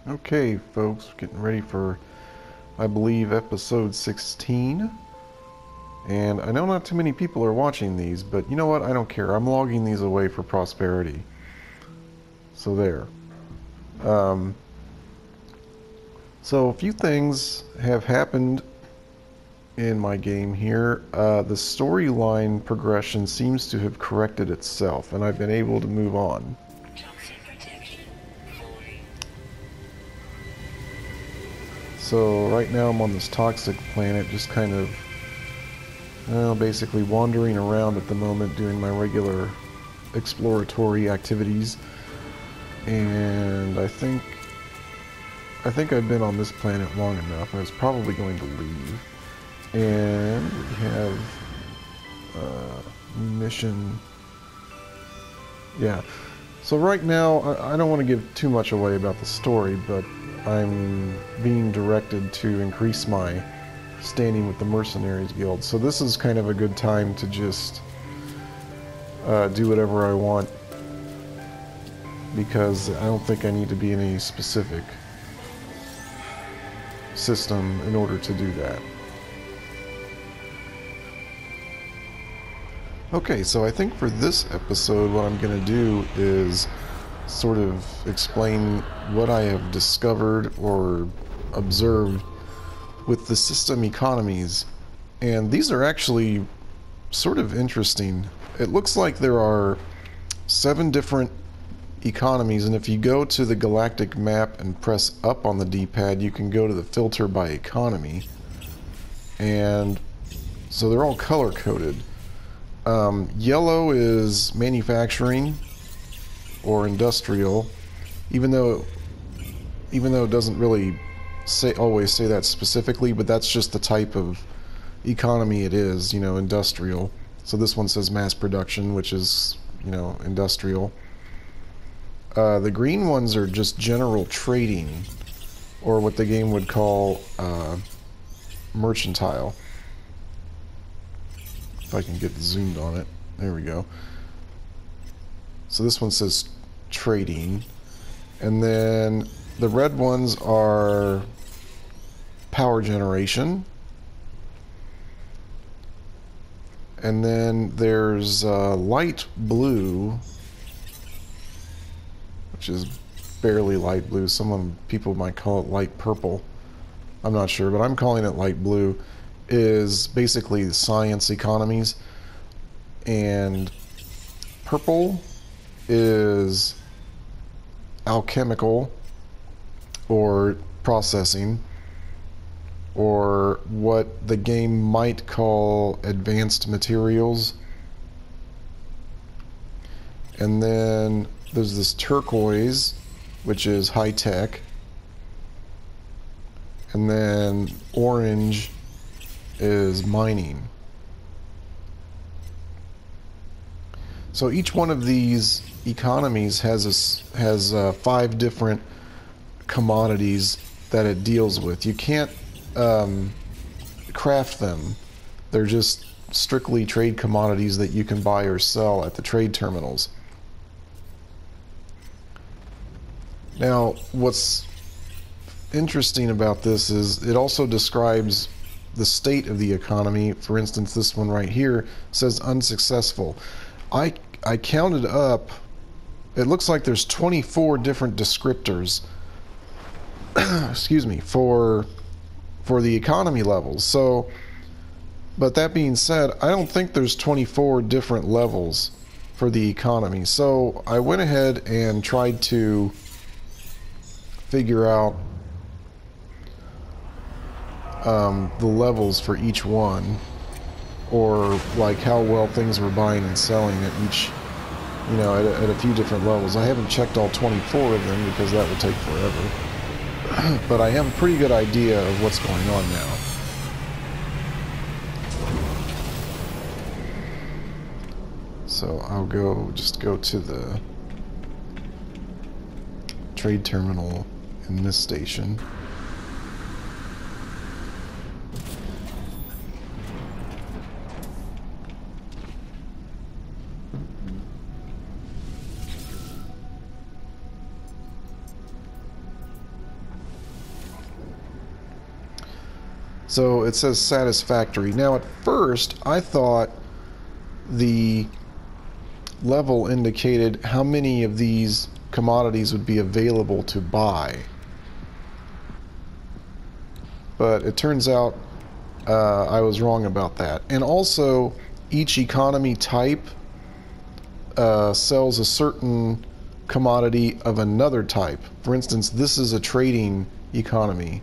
Okay, folks, getting ready for, I believe, episode 16. And I know not too many people are watching these, but you know what? I don't care. I'm logging these away for prosperity. So there. So a few things have happened in my game here. The storyline progression seems to have corrected itself, and I've been able to move on. So right now I'm on this toxic planet, just kind of, well, basically wandering around at the moment, doing my regular exploratory activities. And I think I've been on this planet long enough. I was probably going to leave. And we have mission. Yeah. So right now, I don't want to give too much away about the story, but I'm being directed to increase my standing with the Mercenaries Guild. So this is kind of a good time to just do whatever I want, because I don't think I need to be in any specific system in order to do that. Okay, so I think for this episode what I'm going to do is sort of explain what I have discovered or observed with the system economies. And these are actually sort of interesting. It looks like there are 7 different economies, and if you go to the galactic map and press up on the D-pad, you can go to the filter by economy. And so they're all color-coded. Yellow is manufacturing or industrial, even though it doesn't really always say that specifically, but that's just the type of economy it is, you know, industrial. So this one says mass production, which is, you know, industrial. The green ones are just general trading, or what the game would call mercantile. If I can get zoomed on it. There we go. So this one says trading. And then the red ones are power generation. And then there's light blue, which is barely light blue. Some people might call it light purple. I'm not sure, but I'm calling it light blue. Is basically the science economies, and purple is alchemical or processing, or what the game might call advanced materials. And then there's this turquoise, which is high tech, and then orange is mining. So each one of these economies has 5 different commodities that it deals with. You can't craft them. They're just strictly trade commodities that you can buy or sell at the trade terminals. Now, what's interesting about this is it also describes the state of the economy. For instance, this one right here says unsuccessful. I counted up, it looks like there's 24 different descriptors excuse me, for the economy levels. So, but that being said, I don't think there's 24 different levels for the economy. So I went ahead and tried to figure out the levels for each one, or like how well things were buying and selling at each, you know, at a few different levels. I haven't checked all 24 of them because that would take forever, but I have a pretty good idea of what's going on now. So I'll just go to the trade terminal in this station. So it says satisfactory. Now at first I thought the level indicated how many of these commodities would be available to buy. But it turns out I was wrong about that. And also, each economy type sells a certain commodity of another type. For instance, this is a trading economy.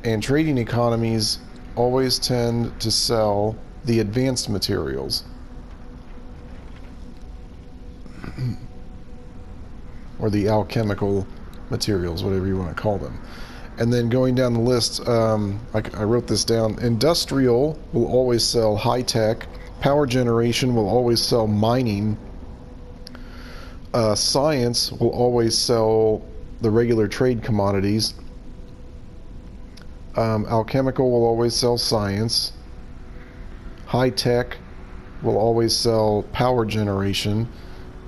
And trading economies always tend to sell the advanced materials. Or the alchemical materials, whatever you want to call them. And then going down the list, I wrote this down. Industrial will always sell high-tech. Power generation will always sell mining. Science will always sell the regular trade commodities. Alchemical will always sell science. High-tech will always sell power generation.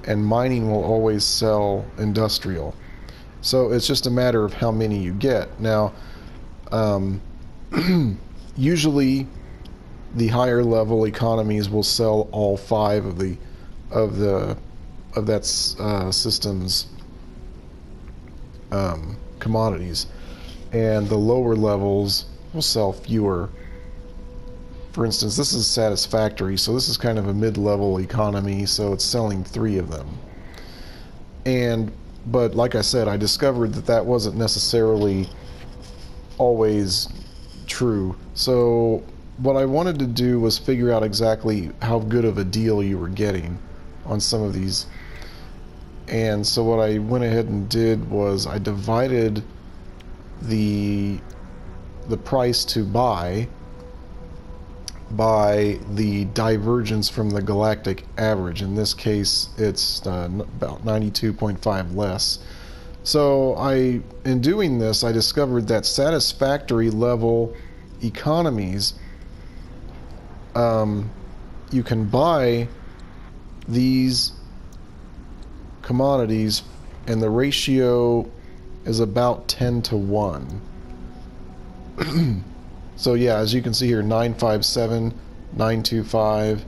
And mining will always sell industrial. So it's just a matter of how many you get. Now, usually the higher level economies will sell all 5 of that system's commodities, and the lower levels will sell fewer. For instance, this is satisfactory, so this is kind of a mid-level economy, so it's selling 3 of them. But like I said, I discovered that wasn't necessarily always true. So what I wanted to do was figure out exactly how good of a deal you were getting on some of these. And so what I went ahead and did was I divided the price to buy by the divergence from the galactic average. In this case, it's about 92.5 less. So in doing this, I discovered that satisfactory level economies, you can buy these commodities, and the ratio is about 10 to 1. So yeah, as you can see here, 957, 925,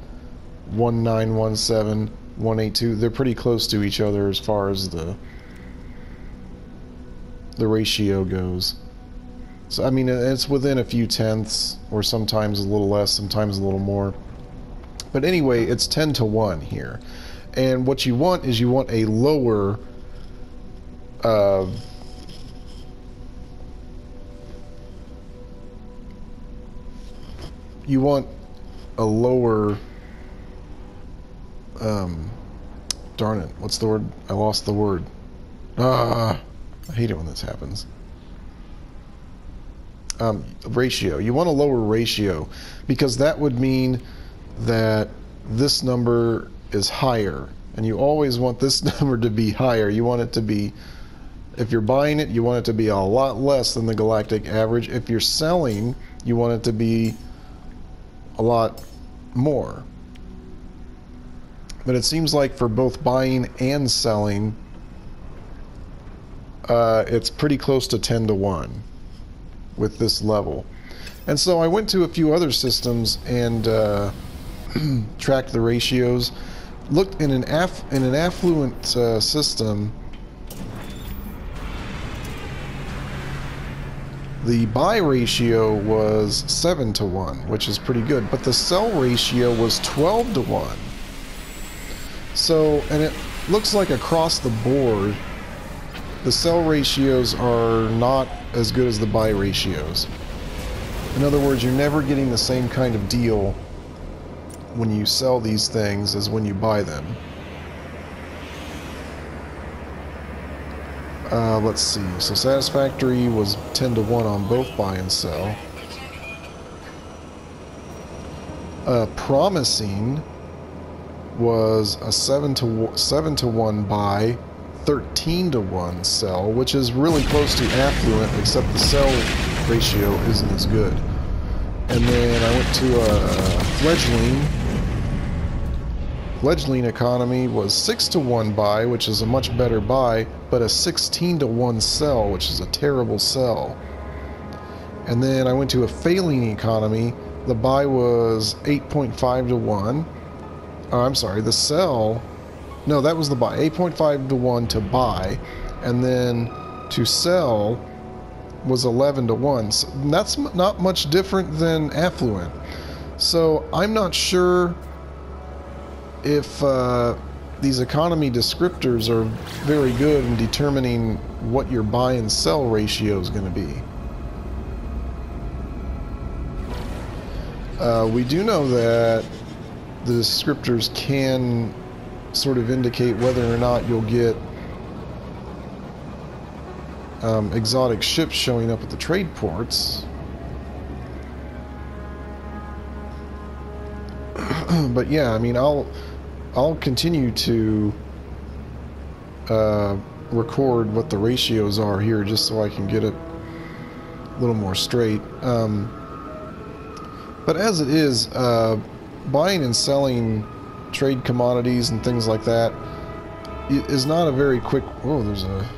1917, 182, they're pretty close to each other as far as the ratio goes. So I mean, it's within a few tenths, or sometimes a little less, sometimes a little more. But anyway, it's 10 to 1 here. And what you want is you want a lower darn it, what's the word? I lost the word. I hate it when this happens. Ratio. You want a lower ratio, because that would mean that this number is higher, and you always want this number to be higher. You want it to be, if you're buying it, you want it to be a lot less than the galactic average. If you're selling, you want it to be a lot more. But it seems like for both buying and selling, it's pretty close to 10 to 1 with this level. And so I went to a few other systems and tracked the ratios. Looked in an affluent system, the buy ratio was 7 to 1, which is pretty good, but the sell ratio was 12 to 1. So, and it looks like across the board, the sell ratios are not as good as the buy ratios. In other words, you're never getting the same kind of deal when you sell these things as when you buy them. Let's see. So satisfactory was 10 to 1 on both buy and sell. Promising was a 7 to 1 buy, 13 to 1 sell, which is really close to affluent, except the sell ratio isn't as good. And then I went to a fledgling economy was 6 to 1 buy, which is a much better buy, but a 16 to 1 sell, which is a terrible sell. And then I went to a failing economy. The buy was 8.5 to 1. Oh, I'm sorry, the sell... No, that was the buy. 8.5 to 1 to buy. And then to sell was 11 to 1. So that's not much different than affluent. So I'm not sure if these economy descriptors are very good in determining what your buy and sell ratio is going to be. We do know that the descriptors can sort of indicate whether or not you'll get exotic ships showing up at the trade ports. But yeah, I mean, I'll continue to record what the ratios are here just so I can get it a little more straight. But as it is, buying and selling trade commodities and things like that is not a very quick... Oh, there's a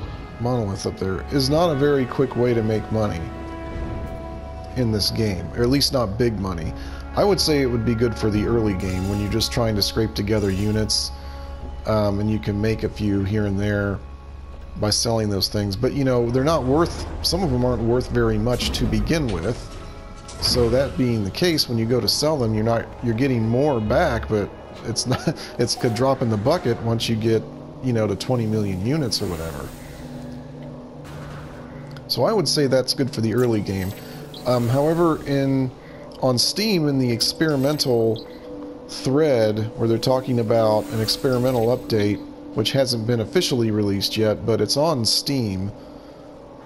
monolith up there. Is not a very quick way to make money in this game, or at least not big money. I would say it would be good for the early game when you're just trying to scrape together units, and you can make a few here and there by selling those things. But you know, they're not worth... Some of them aren't worth very much to begin with. So that being the case, when you go to sell them, you're getting more back, but it's not... It's a drop in the bucket once you get, you know, to 20 million units or whatever. So I would say that's good for the early game. However, on Steam, in the experimental thread where they're talking about an experimental update, which hasn't been officially released yet, but it's on Steam,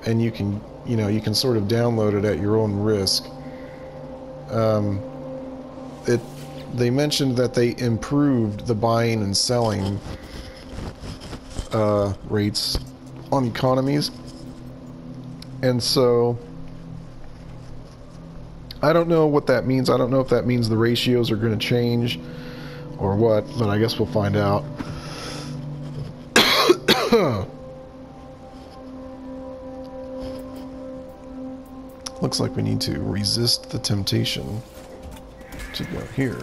and you can sort of download it at your own risk. They mentioned that they improved the buying and selling rates on economies, and so I don't know what that means. I don't know if that means the ratios are going to change or what, but I guess we'll find out. Looks like we need to resist the temptation to go here.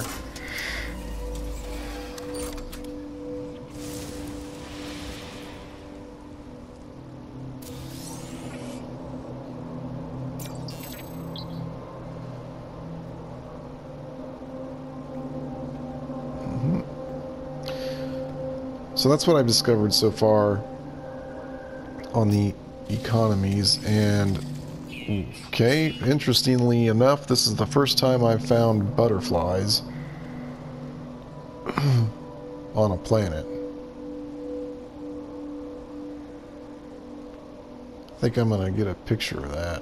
So that's what I've discovered so far on the economies, and okay, interestingly enough, this is the first time I've found butterflies on a planet. I think I'm gonna get a picture of that.